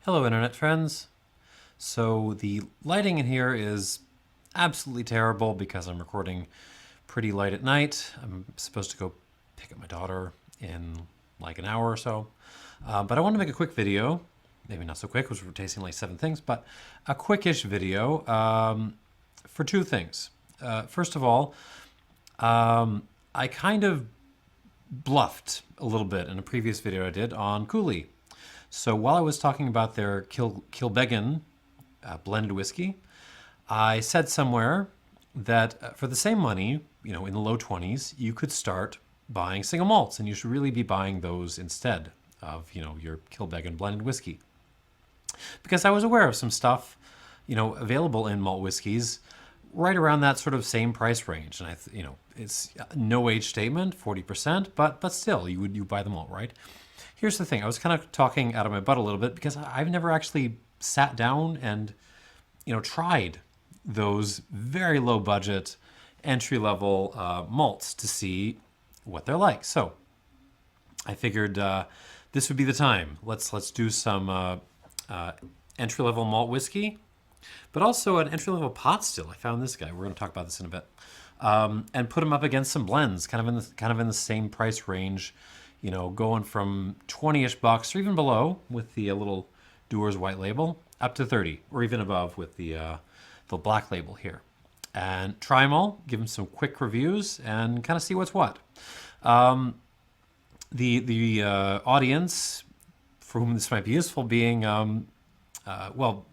Hello internet friends. So the lighting in here is absolutely terrible because I'm recording pretty late at night. I'm supposed to go pick up my daughter in like an hour or so. But I want to make a quick video, maybe not so quick because we're tasting like 7 things, but a quickish video for 2 things. First of all, I kind of bluffed a little bit in a previous video I did on Cooley. So while I was talking about their Kilbeggan blended whiskey, I said somewhere that for the same money, in the low 20s, you could start buying single malts, and you should really be buying those instead of, your Kilbeggan blended whiskey. Because I was aware of some stuff, available in malt whiskeys right around that sort of same price range. And it's no age statement, 40%, but still, you buy them all, right? Here's the thing. I was kind of talking out of my butt a little bit because I've never actually sat down and, tried those very low budget entry level malts to see what they're like. So I figured this would be the time. Let's do some entry level malt whiskey, but also an entry level pot still. I found this guy. We're going to talk about this in a bit, and put them up against some blends, kind of in the same price range. Going from 20-ish bucks or even below with the little Dewars White label up to 30 or even above with the black label here. And try them all, give them some quick reviews, and kind of see what's what. The audience for whom this might be useful being,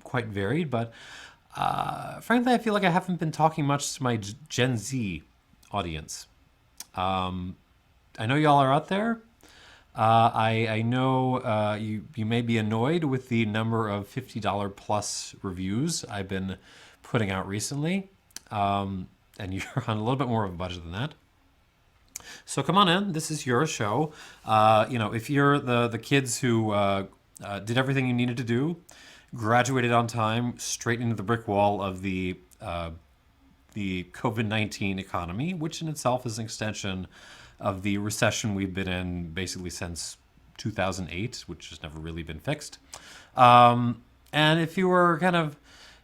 quite varied, but frankly, I feel like I haven't been talking much to my Gen Z audience. I know y'all are out there. I know you may be annoyed with the number of $50 plus reviews I've been putting out recently, and you're on a little bit more of a budget than that. So come on in. This is your show. If you're the kids who did everything you needed to do, graduated on time, straight into the brick wall of the COVID-19 economy, which in itself is an extension of the recession we've been in basically since 2008, which has never really been fixed. And if you were kind of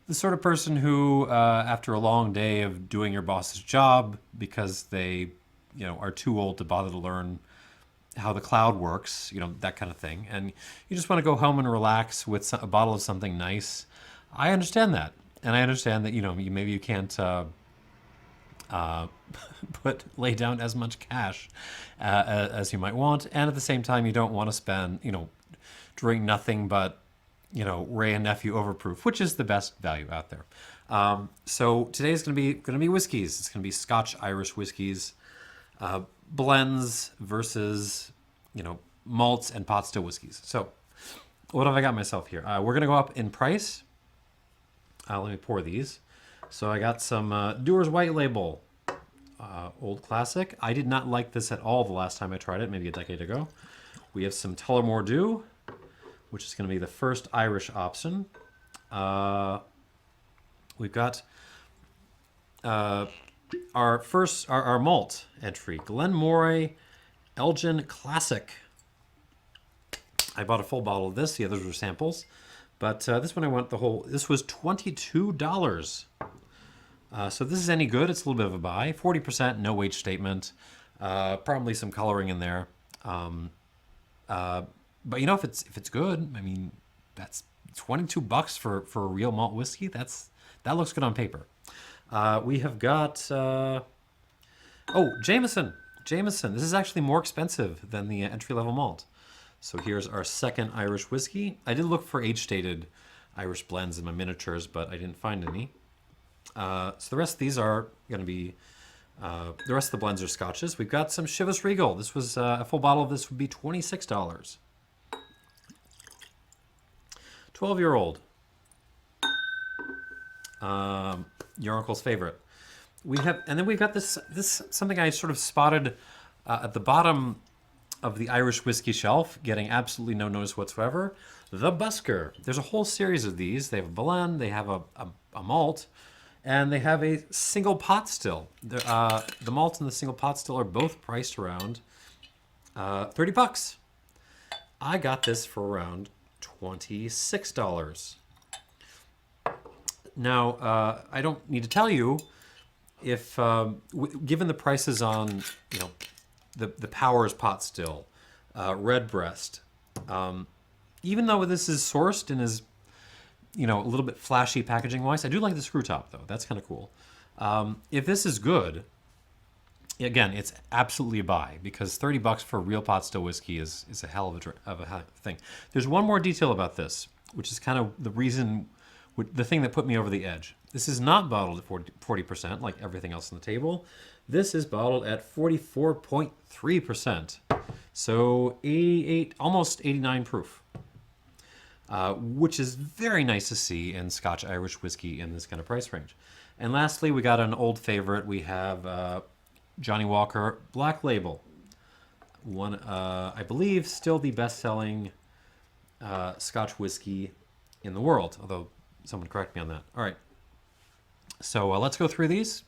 the sort of person who, after a long day of doing your boss's job because they, are too old to bother to learn how the cloud works, that kind of thing, and you just want to go home and relax with a bottle of something nice, I understand that. And I understand that, maybe you can't lay down as much cash as you might want, and at the same time you don't want to spend drink nothing but Ray and Nephew Overproof, which is the best value out there. So today's going to be whiskeys. It's going to be Scotch Irish whiskeys, blends versus malts and pot still whiskeys. So what have I got myself here? We're going to go up in price. Let me pour these. So I got some Dewars White label, old classic. I did not like this at all the last time I tried it, maybe a decade ago. We have some Tullamore Dew, which is going to be the first Irish option. We've got our malt entry, Glen Moray Elgin Classic. I bought a full bottle of this. The others were samples. But this one I want the whole. This was $22. So this is any good. It's a little bit of a buy. 40%, no age statement. Probably some coloring in there. But if it's good, I mean, that's $22 for a real malt whiskey. That looks good on paper. We have got Jameson. Jameson. This is actually more expensive than the entry level malt. So here's our second Irish whiskey. I did look for age-stated Irish blends in my miniatures, but I didn't find any. So the rest of these are going to be, the rest of the blends are scotches. We've got some Chivas Regal. This was, a full bottle of this would be $26. 12-year-old. Your uncle's favorite. And then we've got this something I sort of spotted at the bottom of the Irish whiskey shelf, getting absolutely no notice whatsoever. The Busker. There's a whole series of these. They have a blend, they have a malt, and they have a single pot still. The malt and the single pot still are both priced around $30. I got this for around $26. Now, I don't need to tell you if, given the prices on, the Powers Pot Still, Redbreast, even though this is sourced and is, a little bit flashy packaging-wise, I do like the screw top, though. That's kind of cool. If this is good, again, it's absolutely a buy, because $30 for real pot still whiskey is a hell of a thing. There's one more detail about this, which is kind of the thing that put me over the edge. This is not bottled at 40% like everything else on the table. This is bottled at 44.3%. So 88, almost 89 proof, which is very nice to see in Scotch Irish whiskey in this kind of price range. And lastly, we got an old favorite. We have Johnnie Walker Black Label. One, I believe, still the best-selling Scotch whiskey in the world, although someone correct me on that. All right. So let's go through these.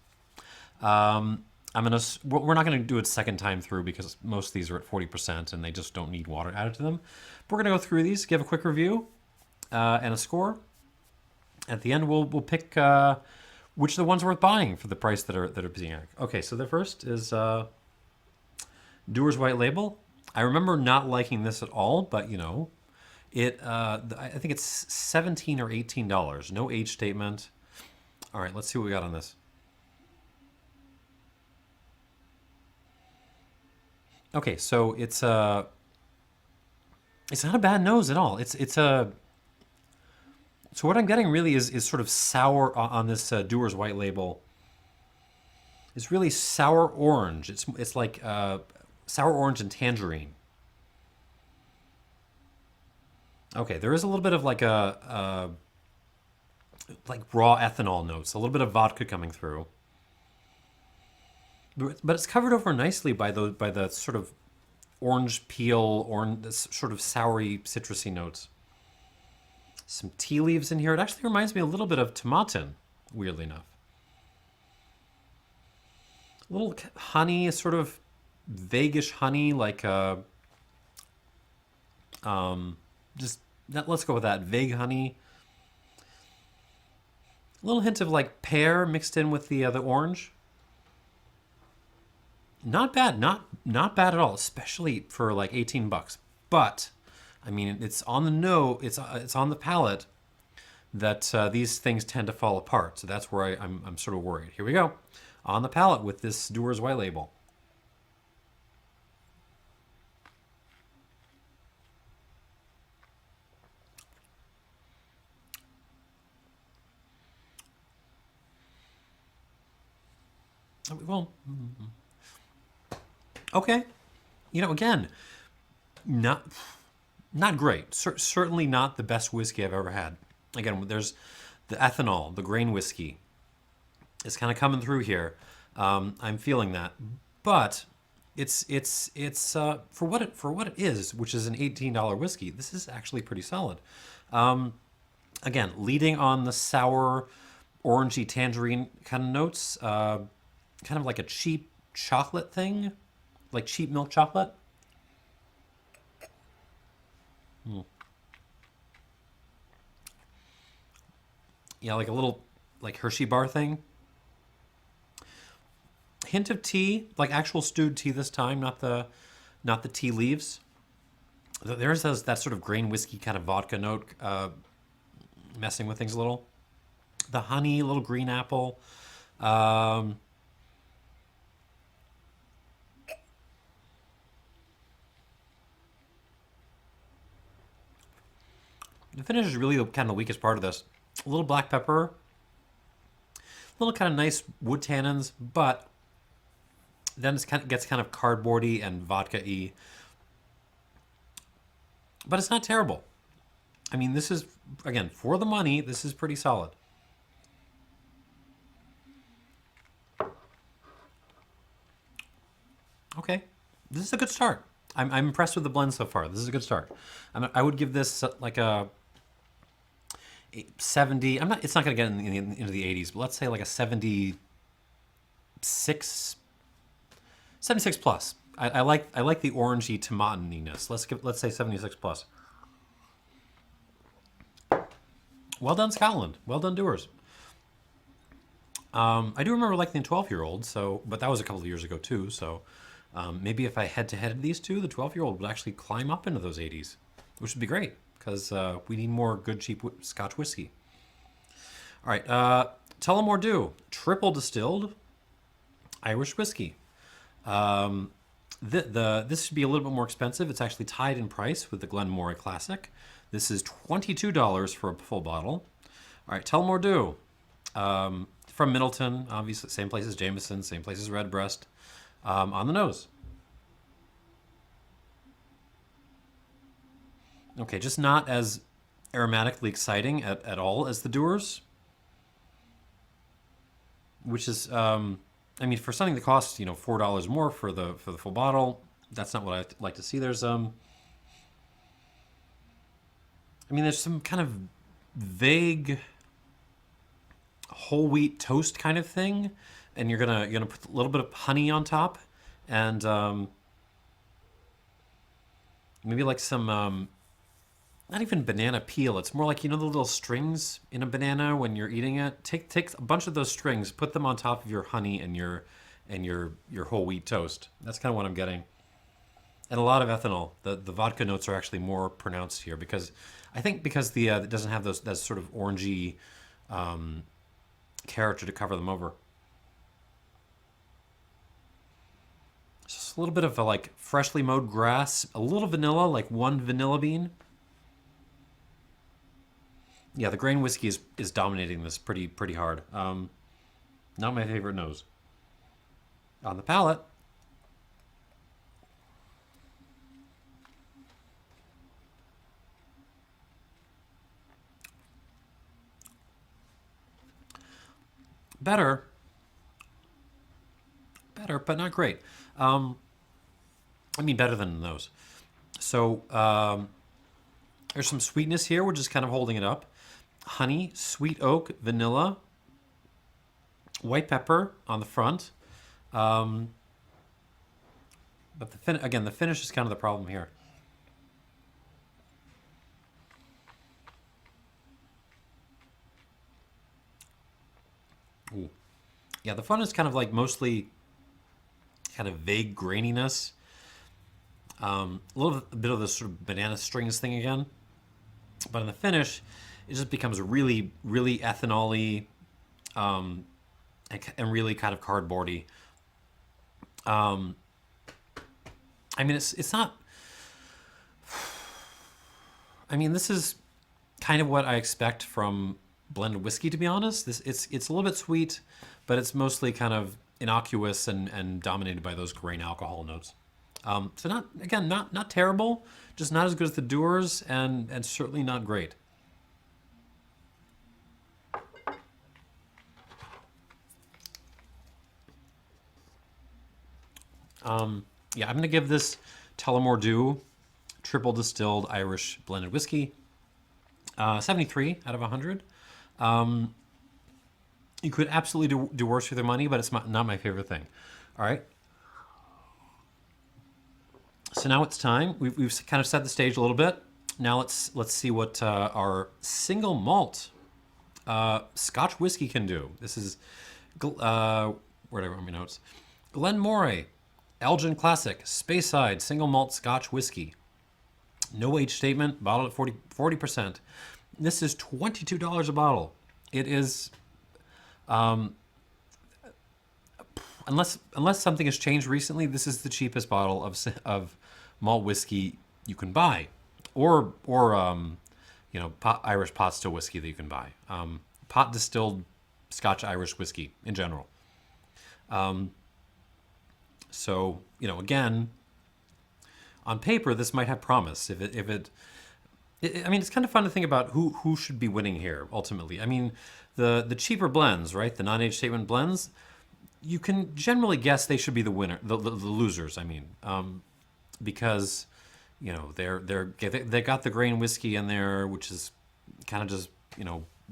We're not going to do it second time through because most of these are at 40% and they just don't need water added to them. But we're going to go through these, give a quick review and a score. At the end, we'll pick which are the ones worth buying for the price that are being. Okay, so the first is Dewars White Label. I remember not liking this at all, but I think it's $17 or $18. No age statement. All right, let's see what we got on this. Okay, so it's not a bad nose at all. So what I'm getting really is sort of sour on this Dewars White Label. It's really sour orange. It's like sour orange and tangerine. Okay, there is a little bit of like like raw ethanol notes, a little bit of vodka coming through. But it's covered over nicely by the sort of orange peel, sort of soury, citrusy notes. Some tea leaves in here. It actually reminds me a little bit of tomatin, weirdly enough. A little honey, sort of vaguish honey, like let's go with that, vague honey. A little hint of like pear mixed in with the orange. Not bad, not bad at all, especially for like $18. But I mean, it's on the it's on the palate that these things tend to fall apart. So that's where I'm sort of worried. Here we go, on the palate with this Dewars White Label. Well, okay, again, not great. Certainly not the best whiskey I've ever had. Again, there's the ethanol, the grain whiskey. It's kind of coming through here. I'm feeling that, but it's for what it is, which is an $18 whiskey. This is actually pretty solid. Again, leading on the sour, orangey tangerine kind of notes. Kind of like a cheap chocolate thing, like cheap milk chocolate. Yeah, like a little like Hershey bar thing. Hint of tea, like actual stewed tea this time, not the tea leaves. There's that sort of grain whiskey kind of vodka note, messing with things a little. The honey, a little green apple. The finish is really kind of the weakest part of this. A little black pepper, a little kind of nice wood tannins, but then it gets kind of cardboardy and vodka-y. But it's not terrible. I mean, this is, again, for the money, this is pretty solid. Okay, this is a good start. I'm impressed with the blend so far. This is a good start. I would give this like a 70. It's not going to get into the 80s, but let's say like a 76 plus. I like the orangey tomatininess. Let's say 76 plus. Well done, Scotland. Well done, Dewars. I do remember liking the 12-year-old, so but that was a couple of years ago too. So maybe if I head-to-head these two, the 12-year-old would actually climb up into those 80s, which would be great because we need more good, cheap Scotch whiskey. All right, Tullamore Dew, triple distilled Irish whiskey. This should be a little bit more expensive. It's actually tied in price with the Glen Moray Classic. This is $22 for a full bottle. All right, Tullamore Dew. From Middleton, obviously, same place as Jameson, same place as Redbreast. On the nose. Okay, just not as aromatically exciting at all as the Dewars. Which is, I mean, for something that costs, $4 more for the full bottle, that's not what I like to see. There's, there's some kind of vague whole wheat toast kind of thing, and you're gonna put a little bit of honey on top, and maybe like some not even banana peel. It's more like the little strings in a banana when you're eating it. Take a bunch of those strings, put them on top of your honey and your whole wheat toast. That's kind of what I'm getting, and a lot of ethanol. The vodka notes are actually more pronounced here because I think because it doesn't have that sort of orangey character to cover them over. Just a little bit of like freshly mowed grass, a little vanilla, like one vanilla bean. Yeah, the grain whiskey is dominating this pretty hard. Not my favorite nose. On the palate, better, but not great. Better than the nose. So there's some sweetness here. We're just kind of holding it up. Honey, sweet oak, vanilla, white pepper on the front. But the finish is kind of the problem here. Ooh. Yeah, the front is kind of like mostly kind of vague graininess. A little bit of this sort of banana strings thing again. But in the finish, it just becomes really, really ethanol-y and really kind of cardboardy. It's not... this is kind of what I expect from blended whiskey, to be honest. It's a little bit sweet, but it's mostly kind of innocuous and dominated by those grain alcohol notes. So not terrible, just not as good as the Dewars, and certainly not great. I'm going to give this Tullamore Dew triple distilled Irish blended whiskey 73 out of 100. You could absolutely do worse with your money, but it's not my favorite thing. All right. So now it's time. We've kind of set the stage a little bit. Now let's see what our single malt Scotch whiskey can do. This is where did I write my notes? Glen Moray Elgin Classic Speyside single malt Scotch whiskey. No age statement. Bottled at 40%. This is $22 a bottle. It is, unless something has changed recently, this is the cheapest bottle of malt whiskey you can buy, or Irish pot still whiskey that you can buy. Pot distilled Scotch Irish whiskey in general. So again, on paper this might have promise. It's kind of fun to think about who should be winning here ultimately. The cheaper blends, right? The non-age statement blends, you can generally guess they should be the winner, the losers. Because they got the grain whiskey in there, which is kind of just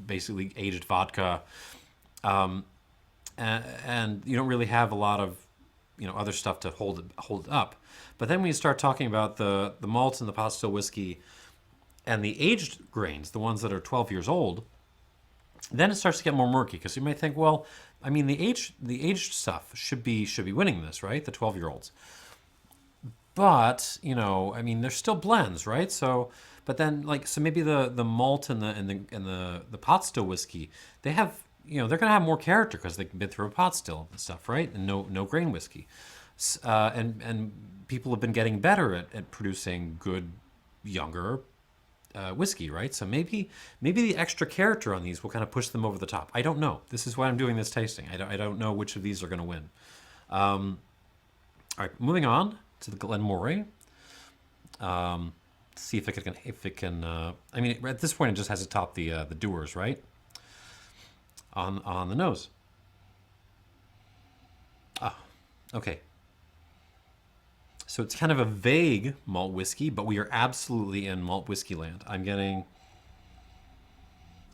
basically aged vodka, and you don't really have a lot of other stuff to hold it up. But then when you start talking about the malts and the pot still whiskey and the aged grains, the ones that are 12 years old, Then it starts to get more murky because you might think, well, I mean, the aged stuff should be winning this, right? The 12-year-olds. But, I mean, they're still blends, right? So, but then so maybe the malt and the pot still whiskey, they have, they're gonna have more character because they've been through a pot still and stuff, right? And no grain whiskey. And people have been getting better at producing good younger whiskey, right? So maybe the extra character on these will kind of push them over the top. I don't know. This is why I'm doing this tasting. I don't know which of these are going to win. All right, moving on to the Glen Moray. See if it can. I mean, at this point, it just has to top the Dewars, right? On the nose. Ah, okay. So it's kind of a vague malt whiskey, but we are absolutely in malt whiskey land. I'm getting,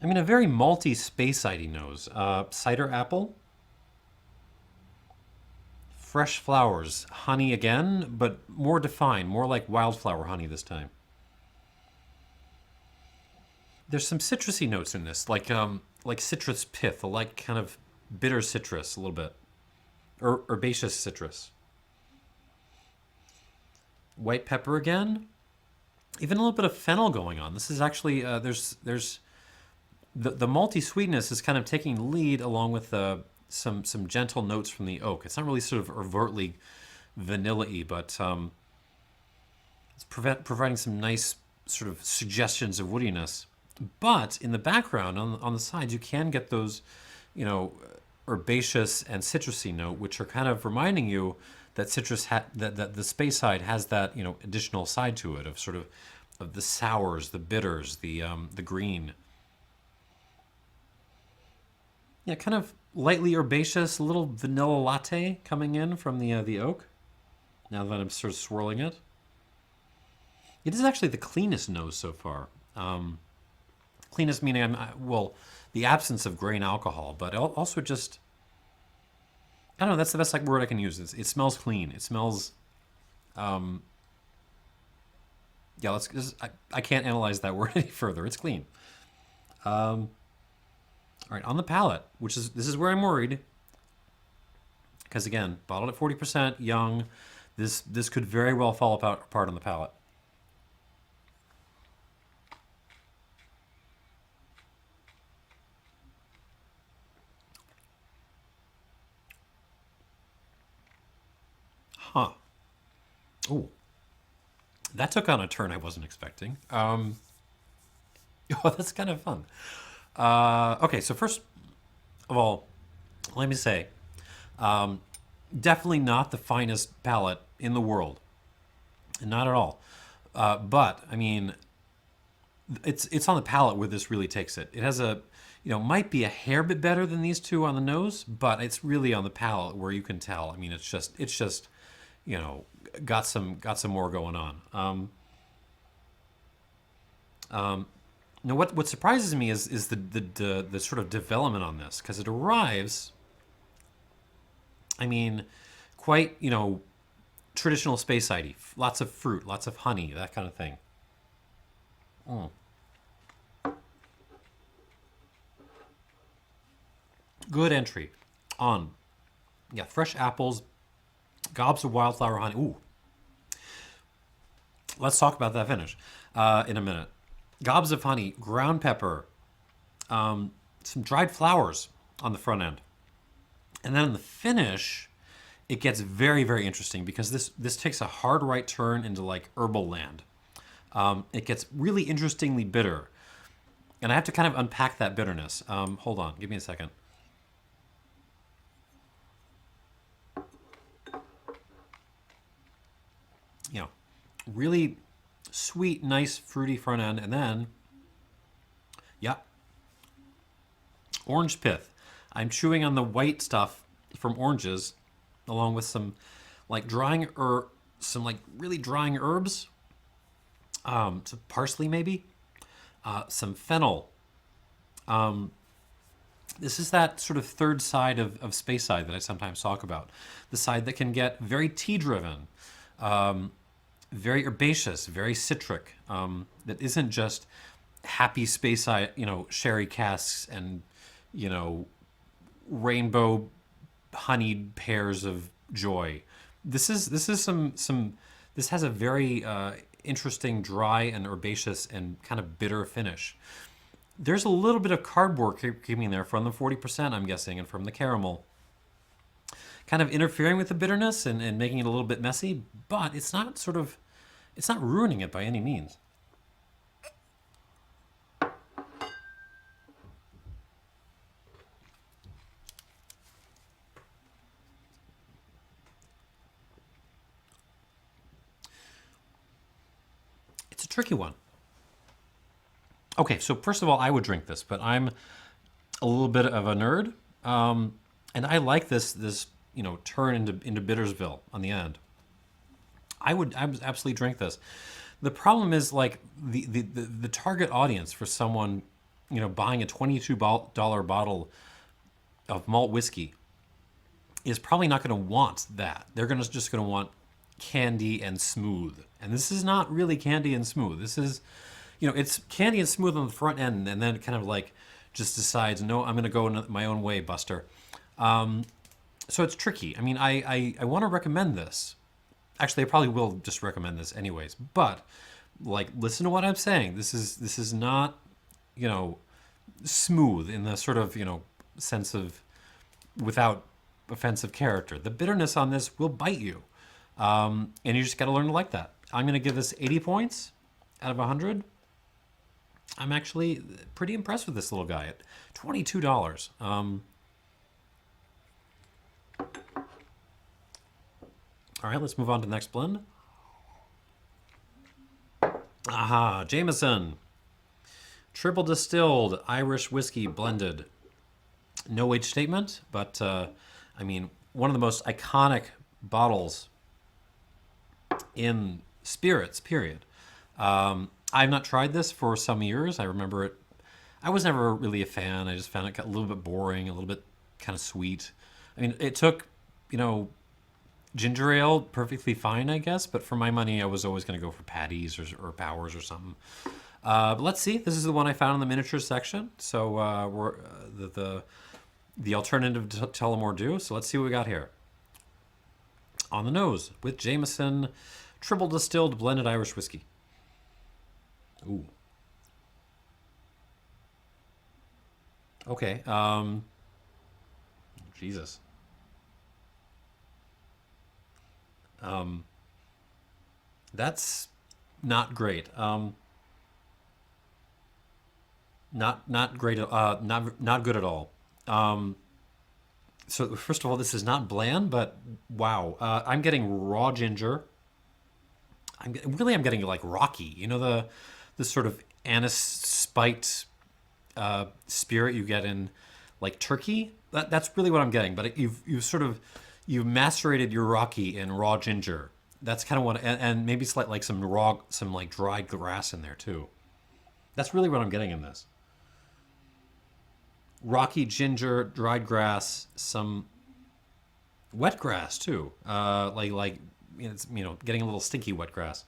a very malty, space-sidey nose. Cider apple, fresh flowers, honey again, but more defined, more like wildflower honey this time. There's some citrusy notes in this, like citrus pith, like kind of bitter citrus a little bit, or herbaceous citrus. White pepper again, even a little bit of fennel going on. This is actually there's the malty sweetness is kind of taking the lead along with some gentle notes from the oak. It's not really sort of overtly vanilla-y, but it's providing some nice sort of suggestions of woodiness. But in the background, on the sides, you can get those, herbaceous and citrusy note, which are kind of reminding you that that the space side has that additional side to it of sort of the sours, the bitters, the green. Yeah, kind of lightly herbaceous, a little vanilla latte coming in from the oak. Now that I'm sort of swirling it, it is actually the cleanest nose so far. Cleanest meaning the absence of grain alcohol, but also just. I don't know. That's the best word I can use. It smells clean. It smells. Yeah, I can't analyze that word any further. It's clean. All right, on the palate, this is where I'm worried, because again, bottled at 40%, young. This could very well fall apart on the palate. Huh. Oh, that took on a turn I wasn't expecting. Oh, that's kind of fun. Okay, so first of all, let me say, definitely not the finest palate in the world, not at all. But I mean, it's on the palate where this really takes it. It has might be a hair bit better than these two on the nose, but it's really on the palate where you can tell. I mean, it's just got some more going on. Now, what surprises me is the sort of development on this, because it arrives. I mean, quite traditional space ID, lots of fruit, lots of honey, that kind of thing. Good entry on, yeah, fresh apples, gobs of wildflower honey. Ooh. Let's talk about that finish in a minute. Gobs of honey, ground pepper, some dried flowers on the front end. And then in the finish, it gets very, very interesting because this takes a hard right turn into like herbal land. It gets really interestingly bitter. And I have to kind of unpack that bitterness. Hold on, give me a second. Really sweet, nice, fruity front end. And then, yeah, orange pith. I'm chewing on the white stuff from oranges along with some like some like really drying herbs. Some parsley maybe, some fennel. This is that sort of third side of Speyside that I sometimes talk about. The side that can get very tea-driven, very herbaceous, very citric, that isn't just happy Speyside, sherry casks and you know, rainbow honeyed pears of joy. This is some this has a very interesting dry and herbaceous and kind of bitter finish. There's a little bit of cardboard creeping there from the 40%, I'm guessing, and from the caramel, kind of interfering with the bitterness and making it a little bit messy, but it's not ruining it by any means. It's a tricky one. Okay, so first of all, I would drink this, but I'm a little bit of a nerd, and I like this turn into Bittersville on the end. I would absolutely drink this. The problem is like the target audience for someone buying a $22 bottle of malt whiskey is probably not going to want that. They're just going to want candy and smooth. And this is not really candy and smooth. This is, it's candy and smooth on the front end, and then it kind of like just decides, no, I'm going to go my own way, Buster. So it's tricky. I mean, I want to recommend this. Actually, I probably will just recommend this anyways. But like, listen to what I'm saying. This is not, smooth in the sort of sense of without offensive character. The bitterness on this will bite you, and you just got to learn to like that. I'm going to give this 80 points out of 100. I'm actually pretty impressed with this little guy at $22. All right, let's move on to the next blend. Aha, Jameson. Triple distilled Irish whiskey blended. No age statement, but I mean, one of the most iconic bottles in spirits, period. I've not tried this for some years. I remember it. I was never really a fan. I just found it got a little bit boring, a little bit kind of sweet. I mean, it took, ginger ale perfectly fine, I guess, but for my money, I was always going to go for Patties or Powers or something. But let's see. This is the one I found in the miniatures section. So we're the alternative to Tullamore Dew. So let's see what we got here. On the nose with Jameson triple distilled blended Irish whiskey. Ooh. Okay. Jesus. That's not great. Not great. Not good at all. So first of all, this is not bland, but wow, I'm getting raw ginger. I'm getting like rocky. The sort of anise spiked spirit you get in like turkey. That's really what I'm getting. But you've macerated your rocky in raw ginger. That's kind of what, and maybe like some like dried grass in there too. That's really what I'm getting in this. Rocky ginger, dried grass, some wet grass too. It's getting a little stinky wet grass.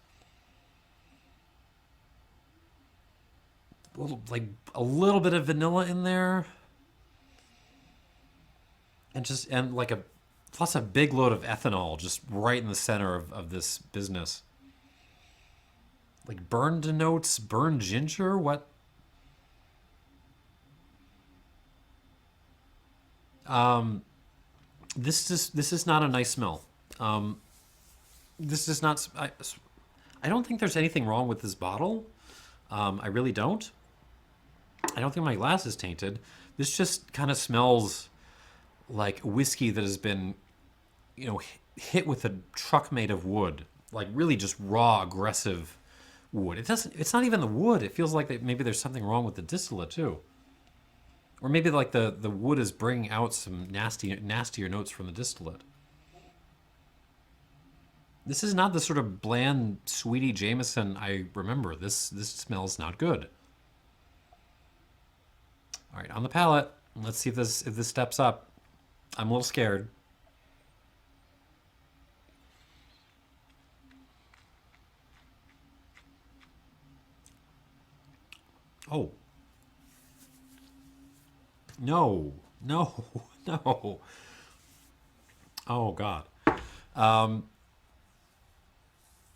A little bit of vanilla in there, and like plus a big load of ethanol just right in the center of this business. Like burned notes, burned ginger. What? This is not a nice smell. This is not. I don't think there's anything wrong with this bottle. I really don't. I don't think my glass is tainted. This just kind of smells like whiskey that has been, hit with a truck made of wood. Like really just raw, aggressive wood. It doesn't. It's not even the wood. It feels like maybe there's something wrong with the distillate too. Or maybe like the wood is bringing out some nastier notes from the distillate. This is not the sort of bland, sweetie Jameson I remember. This smells not good. All right, on the palate. Let's see if this steps up. I'm a little scared. Oh. No, no, no. Oh God. Um,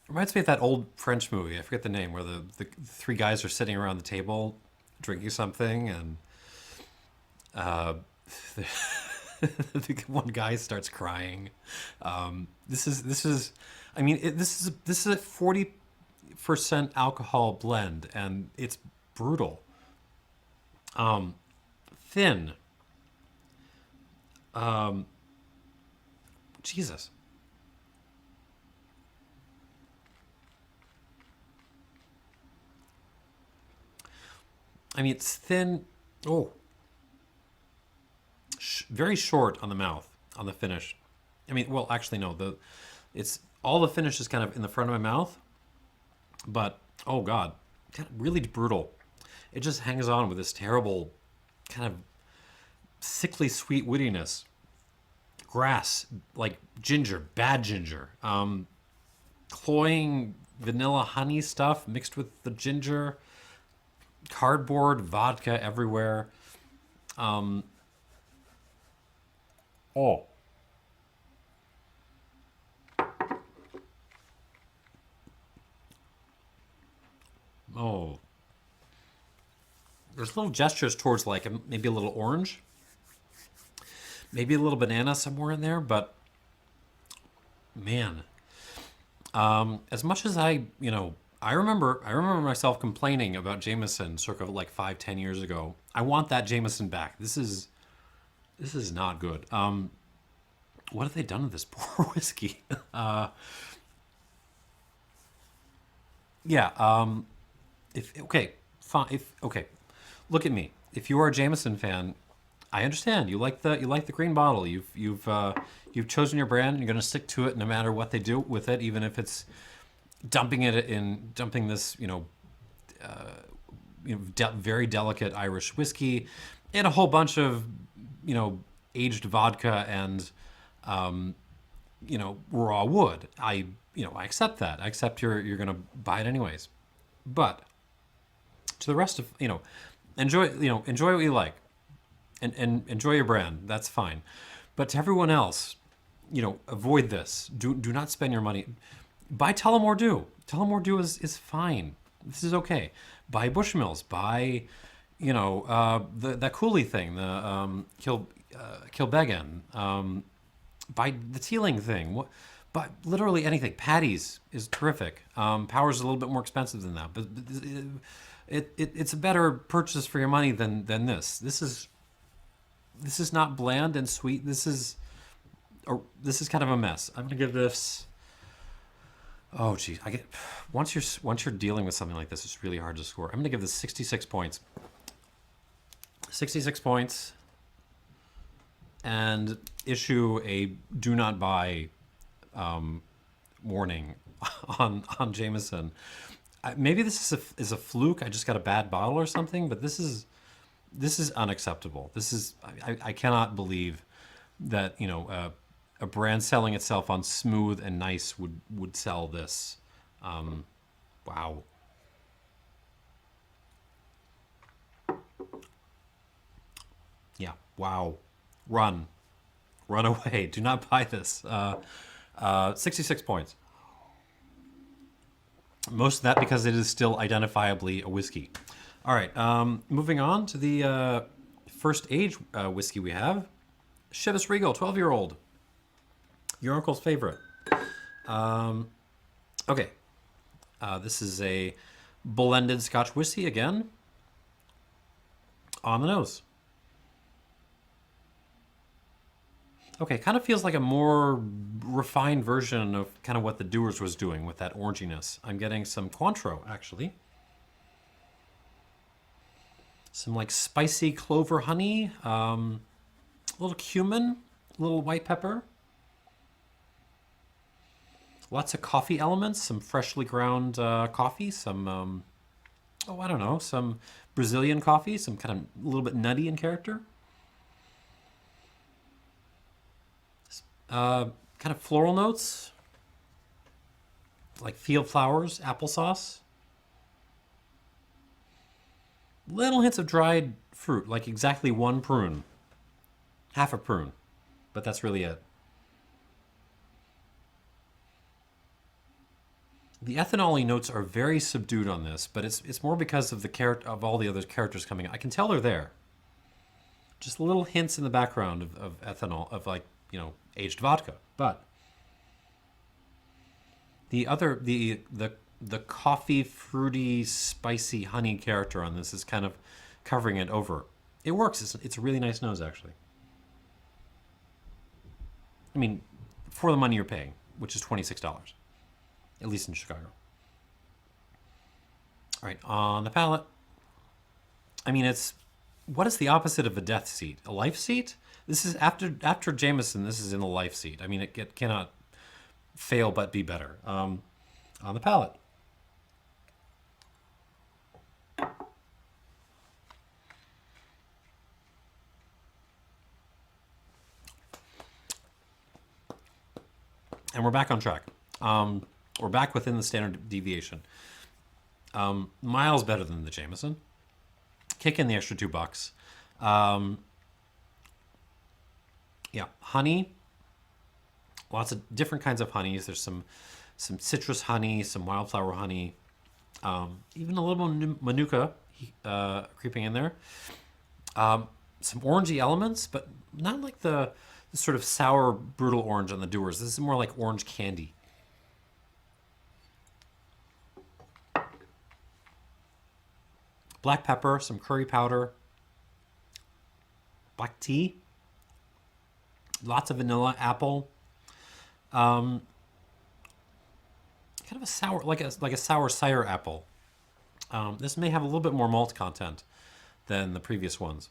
Reminds me of that old French movie. I forget the name, where the three guys are sitting around the table drinking something, and uh, the one guy starts crying. This is. I mean, this is a 40% alcohol blend, and it's brutal. Thin. Um, Jesus. I mean, it's thin. Oh, very short on the mouth, on the finish. I mean, well, actually, no. It's all the finish is kind of in the front of my mouth, but oh God, kind of really brutal. It just hangs on with this terrible, kind of sickly sweet wittiness. Grass, like ginger, bad ginger. Cloying vanilla honey stuff mixed with the ginger. Cardboard, vodka everywhere. Um, oh, oh. There's little gestures towards like maybe a little orange, maybe a little banana somewhere in there, but man, as much as I remember myself complaining about Jameson circa like 5, 10 years ago. I want that Jameson back. This is not good. What have they done to this poor whiskey? Uh, yeah. If okay, fine. If okay, look at me. If you are a Jameson fan, I understand. You like the green bottle. You've chosen your brand. You're going to stick to it no matter what they do with it, even if it's dumping this very delicate Irish whiskey and a whole bunch of you know aged vodka and raw wood. I accept that. I accept you're gonna buy it anyways. But to the rest of enjoy what you like, and enjoy your brand. That's fine. But to everyone else, avoid this. Do not spend your money. Buy Tullamore Dew. Tullamore Dew is fine. This is okay. Buy Bushmills. Buy that Cooley thing, the Kilbeggan. Buy the Teeling thing. But literally anything. Patty's is terrific. Power's a little bit more expensive than that, but it's a better purchase for your money than this. This is not bland and sweet. This is kind of a mess. I'm gonna give this. Oh geez, I get once you're dealing with something like this, it's really hard to score. I'm gonna give this 66 points. 66 points, and issue a do not buy warning on Jameson. Maybe this is a fluke. I just got a bad bottle or something, but this is unacceptable. I cannot believe that a brand selling itself on smooth and nice would sell this. Wow. Yeah. Wow. Run away. Do not buy this. 66 points. Most of that because it is still identifiably a whiskey. All right. Moving on to the first age whiskey we have. Chivas Regal, 12-year-old. Your uncle's favorite. Okay. This is a blended Scotch whiskey again. On the nose. Okay, kind of feels like a more refined version of kind of what the Dewars was doing with that oranginess. I'm getting some Cointreau, actually. Some like spicy clover honey, a little cumin, a little white pepper. Lots of coffee elements, some freshly ground coffee, some, I don't know, some Brazilian coffee, some kind of a little bit nutty in character. Kind of floral notes, like field flowers, applesauce. Little hints of dried fruit, like exactly one prune. Half a prune, but that's really it. The ethanol-y notes are very subdued on this, but it's more because of of all the other characters coming out. I can tell they're there. Just little hints in the background of ethanol, of like, you know, aged vodka. But the coffee, fruity, spicy honey character on this is kind of covering it over. It works. It's a really nice nose, actually. I mean, for the money you're paying, which is $26, at least in Chicago. All right, on the palate. I mean, what is the opposite of a death seat? A life seat? This is after Jameson. This is in the life seat. I mean, it cannot fail but be better. On the palate. And we're back on track. We're back within the standard deviation. Miles better than the Jameson. Kick in the extra $2. Yeah, honey. Lots of different kinds of honeys. There's some citrus honey, some wildflower honey, even a little manuka creeping in there. Some orangey elements, but not like the sort of sour, brutal orange on the Dewars. This is more like orange candy. Black pepper, some curry powder, black tea, lots of vanilla, apple. Kind of a sour, like a sour cider apple. This may have a little bit more malt content than the previous ones.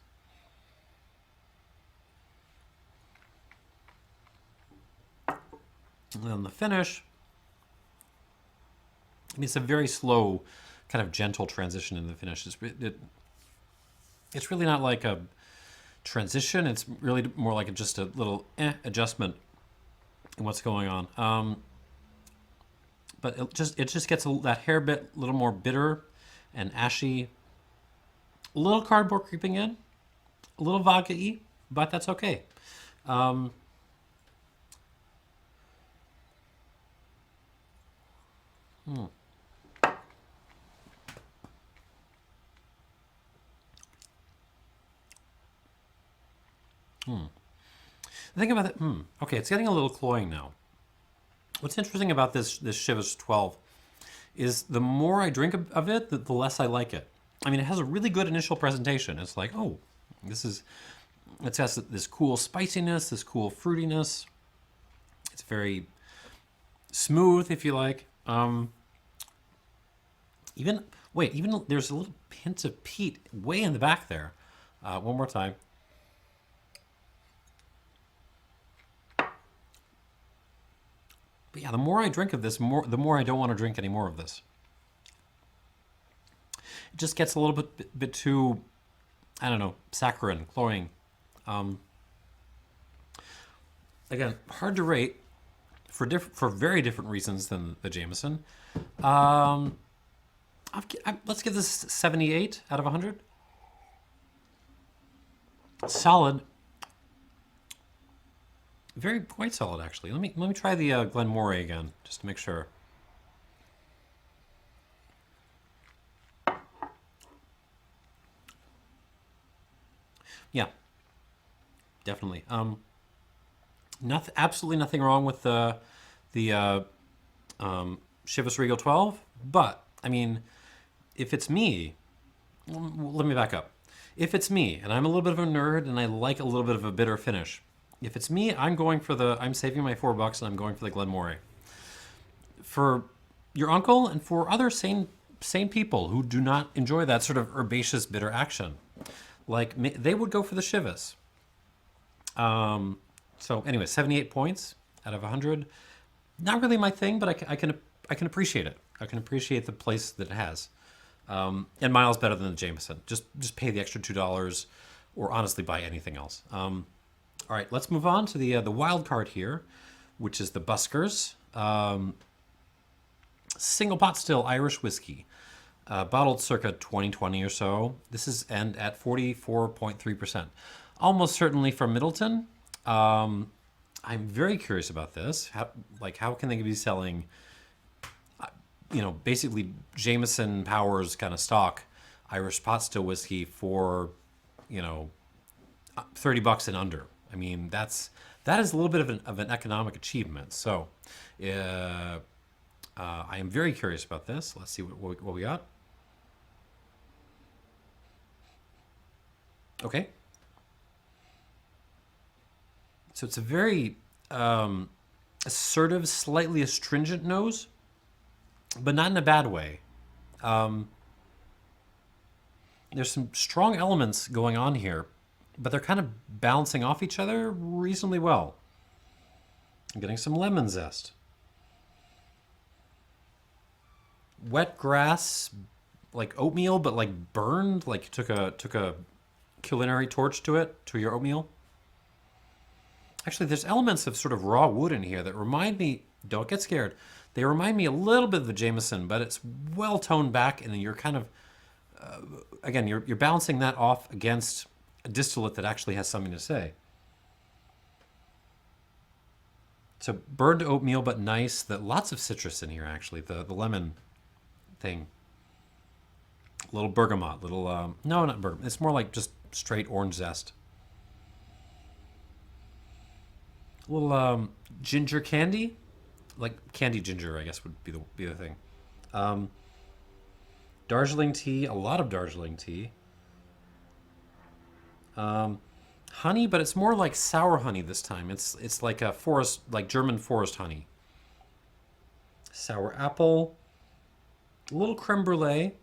And then the finish, I mean, it's a very slow, kind of gentle transition in the finish. It's really not like a transition. It's really more like just a little adjustment in what's going on. But it just gets that hair bit a little more bitter and ashy. A little cardboard creeping in, a little vodka-y, but that's okay. Think about it. Okay, it's getting a little cloying now. What's interesting about this Chivas 12 is the more I drink of it, the less I like it. I mean, it has a really good initial presentation. It's like, oh, it has this cool spiciness, this cool fruitiness. It's very smooth, if you like. Even there's a little hint of peat way in the back there. One more time. But yeah, the more I drink of this, the more I don't want to drink any more of this. It just gets a little bit too, I don't know, saccharine, cloying. Again, hard to rate for very different reasons than the Jameson. Let's give this 78 out of 100. Solid. Quite solid, actually. Let me try the Glen Moray again, just to make sure. Yeah, definitely. Absolutely nothing wrong with the Chivas Regal 12, but I mean, if it's me, let me back up. If it's me, and I'm a little bit of a nerd, and I like a little bit of a bitter finish. If it's me, I'm saving my $4 and I'm going for the Glen Moray. For your uncle and for other sane people who do not enjoy that sort of herbaceous bitter action, like they would go for the Chivas. So anyway, 78 points out of 100. Not really my thing, but I can appreciate it. I can appreciate the place that it has. And miles better than the Jameson. Just pay the extra $2, or honestly buy anything else. All right, let's move on to the wild card here, which is the Buskers Single Pot Still Irish Whiskey. bottled circa 2020 or so. This is and at 44.3%. Almost certainly from Middleton. I'm very curious about this. How can they be selling, basically Jameson Powers kind of stock Irish pot still whiskey for, you know, $30 and under? I mean, that is a little bit of an economic achievement. So, I am very curious about this. Let's see what we got. Okay. So it's a very assertive, slightly astringent nose, but not in a bad way. There's some strong elements going on here, but they're kind of balancing off each other reasonably well. I'm getting some lemon zest. Wet grass, like oatmeal, but like burned, like you took a culinary torch to your oatmeal. Actually, there's elements of sort of raw wood in here that remind me, don't get scared, they remind me a little bit of the Jameson, but it's well toned back, and then you're kind of, again, you're balancing that off against a distillate that actually has something to say. So burned oatmeal, but nice. Lots of citrus in here, actually. The lemon thing. Little bergamot, no, not bergamot. It's more like just straight orange zest. A little ginger candy, like candy ginger, I guess would be the thing. Darjeeling tea, a lot of Darjeeling tea. Honey, but it's more like sour honey this time. It's like a forest, like German forest honey. Sour apple, a little creme brulee,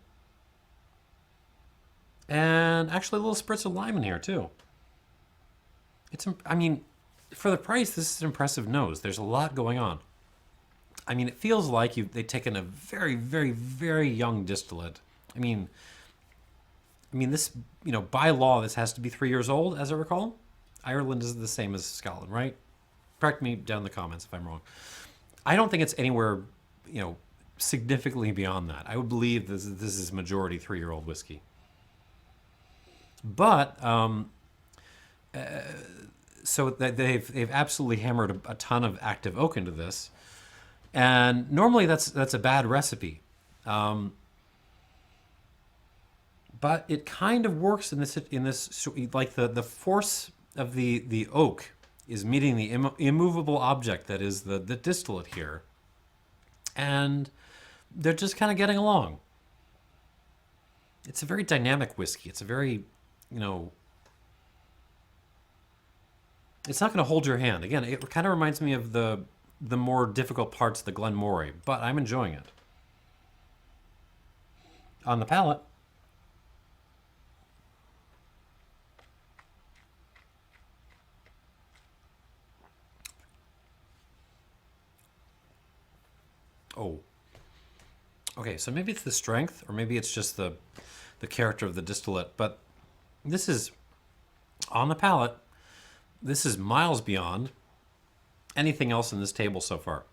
and actually a little spritz of lime in here too. I mean, for the price, this is an impressive nose. There's a lot going on. I mean, it feels like they've taken a very, very, very young distillate. I mean, this, by law, this has to be 3 years old, as I recall. Ireland is the same as Scotland, right? Correct me down in the comments if I'm wrong. I don't think it's anywhere, significantly beyond that. I would believe this is majority 3-year-old whiskey. But so they've absolutely hammered a ton of active oak into this, and normally that's a bad recipe. But it kind of works in this like the force of the oak is meeting the immovable object that is the distillate here, and they're just kind of getting along. It's a very dynamic whiskey. It's a very, it's not going to hold your hand. Again, it kind of reminds me of the more difficult parts of the Glen Moray, but I'm enjoying it. On the palate, oh, okay, so maybe it's the strength, or maybe it's just the character of the distillate, but this is, on the palate, this is miles beyond anything else in this table so far,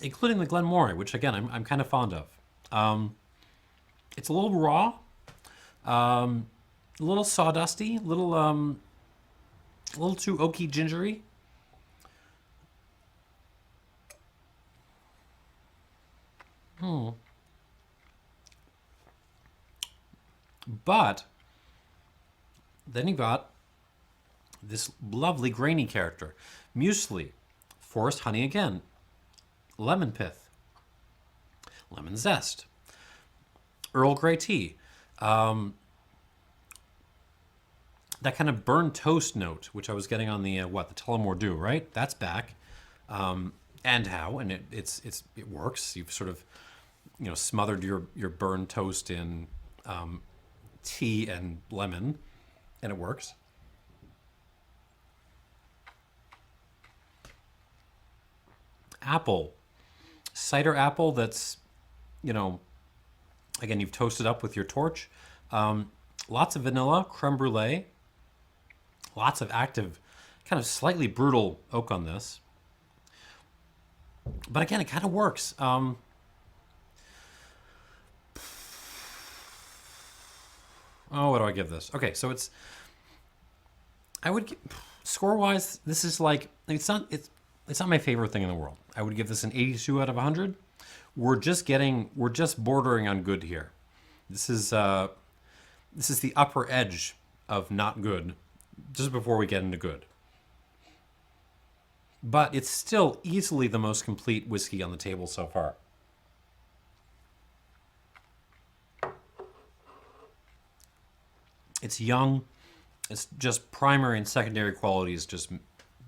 including the Glen Moray, which again I'm kind of fond of. It's a little raw, a little sawdusty, a little too oaky, gingery. But then you got this lovely grainy character. Muesli, forest honey again, lemon pith, lemon zest, Earl Grey tea, that kind of burnt toast note, which I was getting on the Tullamore Dew, right? That's back, and it works. You've sort of smothered your burned toast in tea and lemon, and it works. Apple, cider apple that's, again, you've toasted up with your torch. Lots of vanilla, creme brulee, lots of active, kind of slightly brutal oak on this. But again, it kind of works. Oh, what do I give this? Okay, so I would score wise, this is like it's not my favorite thing in the world. I would give this an 82 out of 100. We're just bordering on good here. This is the upper edge of not good, just before we get into good. But it's still easily the most complete whiskey on the table so far. It's young. It's just primary and secondary qualities, just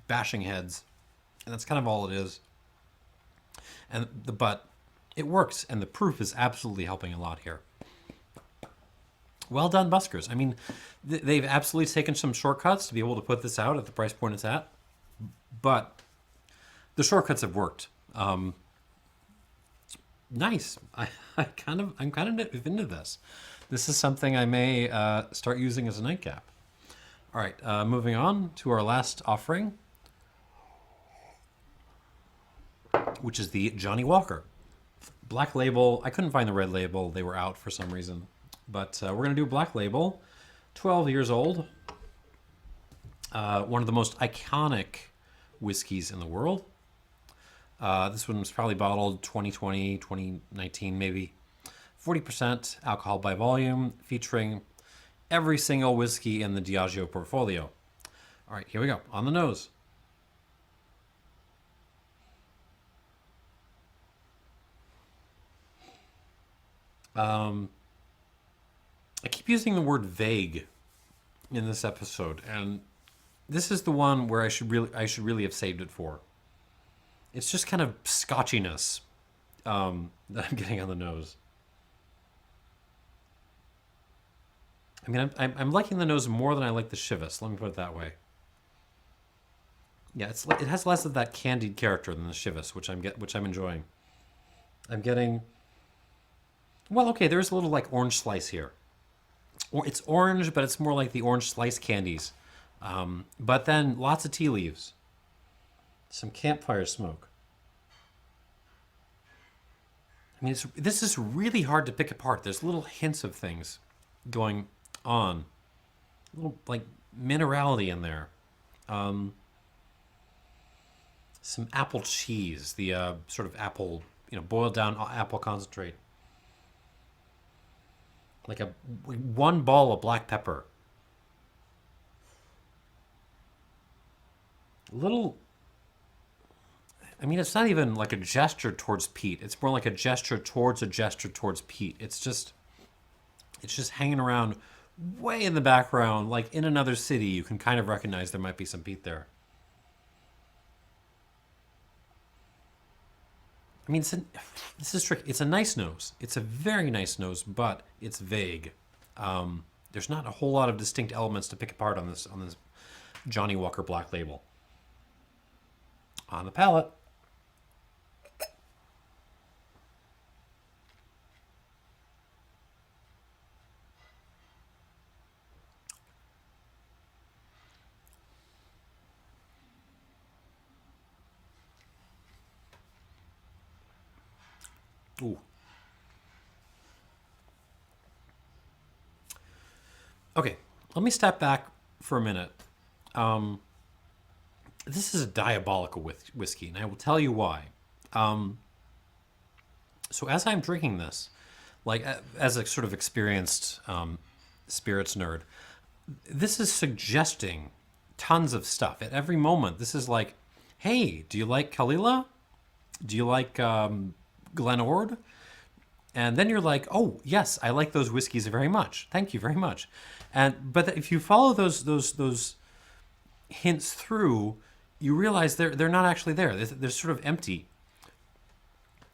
bashing heads, and that's kind of all it is. But it works, and the proof is absolutely helping a lot here. Well done, Buskers. I mean, they've absolutely taken some shortcuts to be able to put this out at the price point it's at, but the shortcuts have worked. Nice. I'm kind of into this. This is something I may start using as a nightcap. All right, moving on to our last offering, which is the Johnnie Walker Black Label. I couldn't find the red label. They were out for some reason. But we're going to do Black Label, 12 years old. One of the most iconic whiskeys in the world. This one was probably bottled 2020, 2019 maybe. 40% alcohol by volume, featuring every single whiskey in the Diageo portfolio. All right, here we go. On the nose. I keep using the word vague in this episode, and this is the one where I should really have saved it for. It's just kind of scotchiness that I'm getting on the nose. I mean, I'm liking the nose more than I like the Chivas. Let me put it that way. Yeah, it has less of that candied character than the Chivas, which I'm enjoying. I'm getting. Well, okay, there's a little like orange slice here. It's orange, but it's more like the orange slice candies. But then lots of tea leaves, some campfire smoke. I mean, this is really hard to pick apart. There's little hints of things going on, a little like minerality in there. Some apple cheese, the sort of apple, boiled down apple concentrate. Like one ball of black pepper. Little. I mean, it's not even like a gesture towards peat. It's more like a gesture towards peat. It's just hanging around way in the background, like in another city. You can kind of recognize there might be some peat there. I mean, this is tricky. It's a nice nose. It's a very nice nose, but it's vague. There's not a whole lot of distinct elements to pick apart on this Johnnie Walker Black Label. On the palate. Ooh. Okay, let me step back for a minute. This is a diabolical whiskey, and I will tell you why. So as I'm drinking this, like as a sort of experienced spirits nerd, this is suggesting tons of stuff at every moment. This is like, hey, do you like Kalila? Do you like Glenord? And then you're like, oh yes, I like those whiskeys very much. Thank you very much. But if you follow those hints through, you realize they're not actually there. They're sort of empty.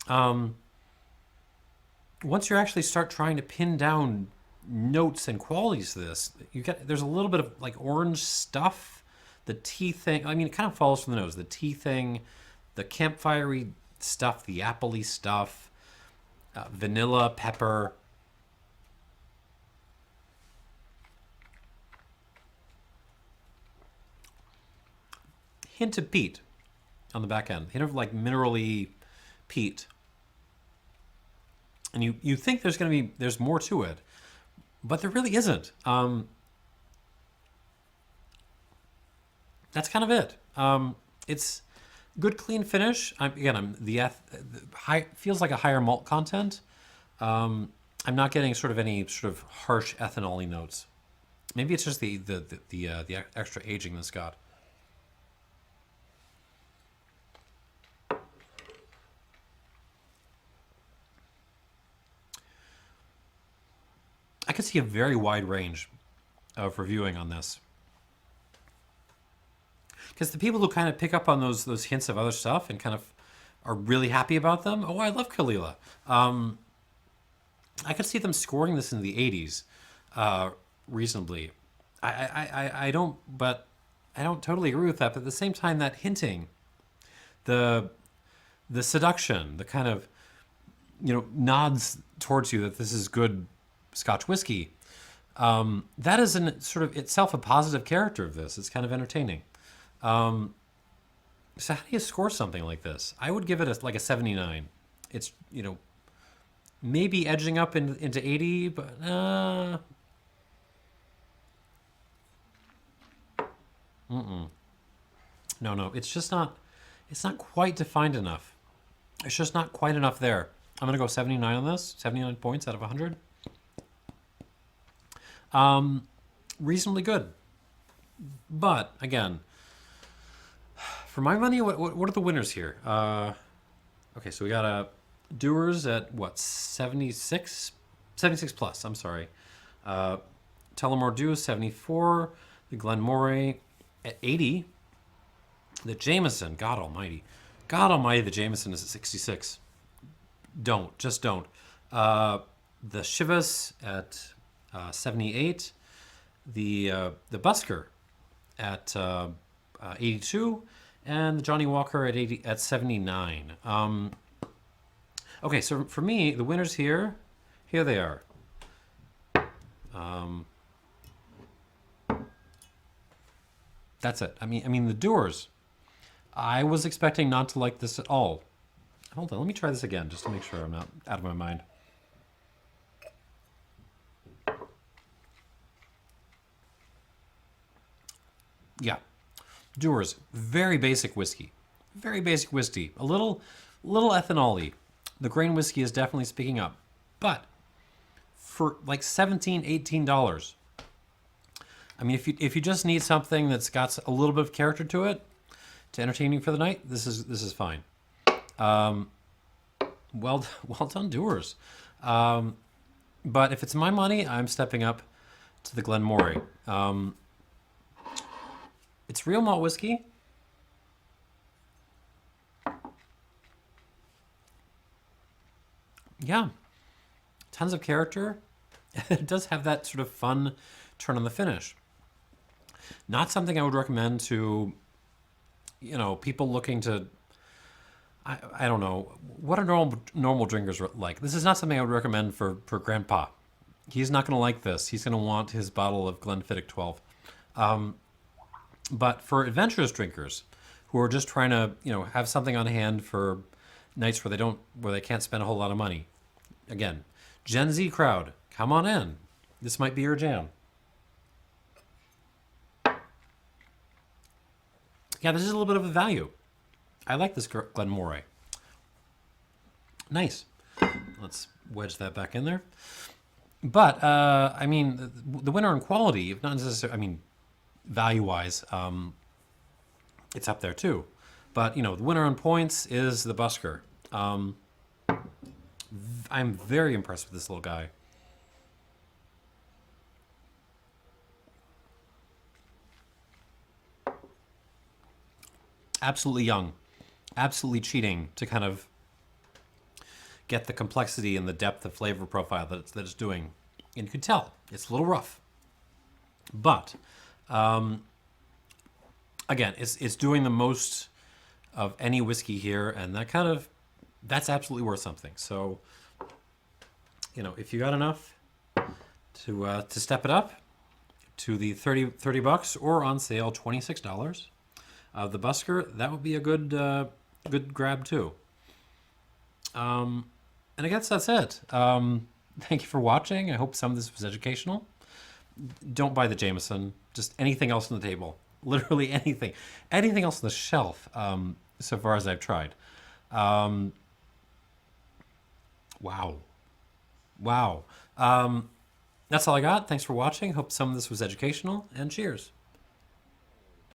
Once you actually start trying to pin down notes and qualities to this, there's a little bit of like orange stuff, the tea thing. I mean, it kind of follows from the nose. The tea thing, the campfirey stuff, the appley stuff, vanilla, pepper. Hint of peat on the back end. Hint of like minerally peat. And you think there's more to it, but there really isn't. That's kind of it. It's good, clean finish. I'm the high feels like a higher malt content. I'm not getting sort of any sort of harsh ethanol-y notes. Maybe it's just the extra aging that's got. I could see a very wide range of reviewing on this. Because the people who kind of pick up on those hints of other stuff and kind of are really happy about them. Oh, I love Kalila. I could see them scoring this in the 80s reasonably. I don't, but I don't totally agree with that. But at the same time, that hinting, the seduction, the kind of nods towards you that this is good Scotch whiskey. That is sort of itself a positive character of this. It's kind of entertaining. So how do you score something like this? I would give it like a 79. It's maybe edging up into 80, but no, it's just not. It's not quite defined enough. It's just not quite enough there. I'm gonna go 79 on this. 79 points out of 100. Reasonably good, but again, for my money, what are the winners here? Okay, so we got a Dewars at what, 76? 76 plus, I'm sorry. Tullamore Dew 74, the Glen Moray at 80, the Jameson, God almighty, the Jameson is at 66. Just don't. The Chivas at 78, the Busker at 82, and the Johnnie Walker at 79. Okay, so for me, the winners here they are. That's it. I mean the Dewars. I was expecting not to like this at all. Hold on, let me try this again just to make sure I'm not out of my mind. Yeah, Dewars, very basic whiskey. Very basic whiskey. A little ethanol-y. The grain whiskey is definitely speaking up. But for like $17, $18, I mean, if you just need something that's got a little bit of character to it, to entertain you for the night, this is fine. Well done, Dewars. But if it's my money, I'm stepping up to the Glen Moray. It's real malt whiskey. Yeah, tons of character. It does have that sort of fun turn on the finish. Not something I would recommend to, people looking to. I don't know what are normal drinkers like. This is not something I would recommend for Grandpa. He's not going to like this. He's going to want his bottle of Glenfiddich 12. But for adventurous drinkers who are just trying to, have something on hand for nights where they can't spend a whole lot of money. Again, Gen Z crowd, come on in. This might be your jam. Yeah, this is a little bit of a value. I like this Glen Moray. Nice. Let's wedge that back in there. But, the winner in quality, if not necessarily, value-wise, it's up there too. But, the winner on points is the Busker. I'm very impressed with this little guy. Absolutely young. Absolutely cheating to kind of get the complexity and the depth of flavor profile that it's doing. And you can tell, it's a little rough. But, again, it's doing the most of any whiskey here, and that's absolutely worth something. So, if you got enough to step it up to the $30 or on sale $26 of the Busker, that would be a good grab too. And I guess that's it. Thank you for watching. I hope some of this was educational. Don't buy the Jameson. Just anything else on the table. Literally anything. Anything else on the shelf, so far as I've tried. Um, wow. Wow. That's all I got. Thanks for watching. Hope some of this was educational, and cheers.